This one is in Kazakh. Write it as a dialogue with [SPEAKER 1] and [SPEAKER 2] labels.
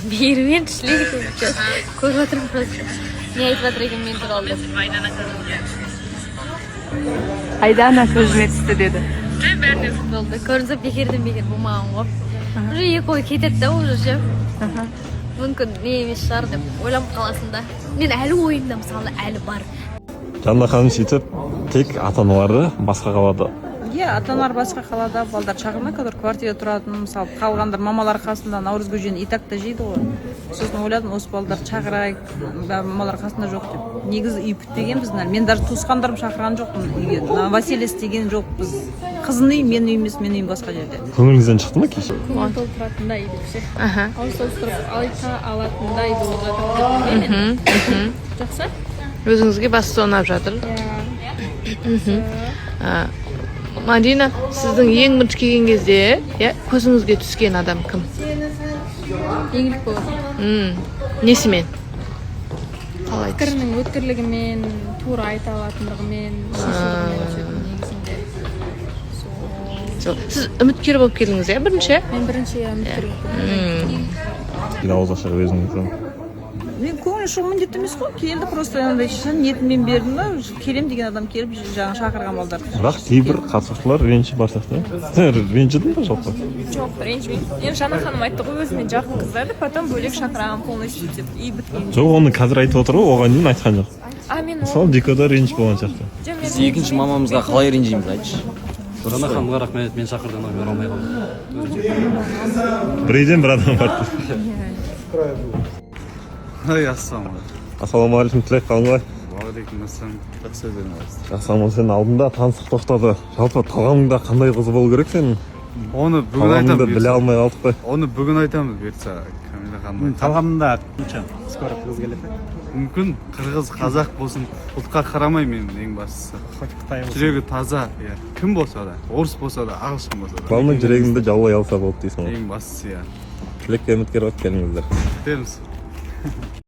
[SPEAKER 1] Бермен işleydi. Көріп отырмын просто. Не айтып жатыр екен мен туралы деп.
[SPEAKER 2] Айдана көзіме түсті деді.
[SPEAKER 1] Болды. Көрінсе бекерден бекер болмаған ғой. Уже екі ой кетеді да уже ше. Мүмкін не емес шығар деп ойланып қаласың да. Мен әлі ойымда мысалы әлі бар.
[SPEAKER 3] Жанна ханым сөйтіп тек ата-аналары басқа қалада.
[SPEAKER 2] Иә, ата-аналар басқа қалада, балдар шағырма, который квартирада тұратын, мысалы қалғандар мамалар қасында наурыз көжені итак та жейді ғой. Сосын ойладым, осы балдар шақырайық, мамалар қасында жоқ деп. Негізі үй күтпеген біздің. Мен даже туысқандарым шақырған жоқпын үйге. Новоселье істеген жоқпыз. Қызын үй, мен үй емес, мен үйім басқа жерде.
[SPEAKER 3] Көңіліңізден шықты ма кеше?
[SPEAKER 4] Көңіл толтыратындай деп ше. Ауыстырып айта алатындай болып жатыр. Жақсы?
[SPEAKER 5] Өзіңізге басты ұнап жатыр. Марина, сіздің ең бірінші келген кезде көзіңізге түскен адам кім?
[SPEAKER 4] Еңлік болады.
[SPEAKER 5] Несімен? Қалай?
[SPEAKER 4] Пікірінің өткірлігімен, тура айта алатындығымен, шешілігімен негізінде.
[SPEAKER 5] Сіз үміткер болып келдіңіз, бірінші?
[SPEAKER 4] Мен бірінші үміткер болып
[SPEAKER 3] Ауыз ашық өзіңізден.
[SPEAKER 2] Мен көңіл шығу міндетті емес қой, келді просто андай шын ниетіммен бердім да, келем деген адам келіп жаңа шақырған балдар.
[SPEAKER 3] Бірақ кейбір қатысушылар ренжі бар сияқты. Ренжідің ба жалпы?
[SPEAKER 6] Жоқ, ренжімеймін. Енді Жанна ханым айтты ғой, өзіме жақын қыздарды, потом бөлек шақыраған полностью деп и біткен.
[SPEAKER 3] Жоқ, оны қазір айтып отыр ғой, оған дейін айтқан жоқ.
[SPEAKER 6] Мен
[SPEAKER 3] Мысалы дикода ренж болған сияқты.
[SPEAKER 7] Біз екінші мамамызға қалай ренжиміз айтшы.
[SPEAKER 8] Жанна ханымға рахмет, мен шақырдым, мен алмай қалдым.
[SPEAKER 3] Біреден бір адам бар. Ассалаумағалейкум, тілек қалыңыз.
[SPEAKER 9] Уағалейкум ассалам. Жақсы өздеріңіз.
[SPEAKER 3] Жақсамын, сен алдында таныстық тоқтады. Жалпы талғамыңда қандай қыз болу керек сенің?
[SPEAKER 9] Оны бүгін айтамын.
[SPEAKER 3] Талғамыңды біле алмай қалдық қой.
[SPEAKER 9] Оны бүгін айтамыз бұйыртса, Камила ханым.
[SPEAKER 8] Талғамында скоро қыз келеді.
[SPEAKER 9] Мүмкін қырғыз, қазақ болсын, ұлтқа қарамай мен ең бастысы. Жүрегі таза, кім болса да, орыс болса да, ағылшын болса да.
[SPEAKER 3] Главное жүрегіңді жаулай алса болды дейсің ғой.
[SPEAKER 9] Ең бастысы,
[SPEAKER 3] Тілекке үміткер болып келіңіздер.
[SPEAKER 9] Күтеміз.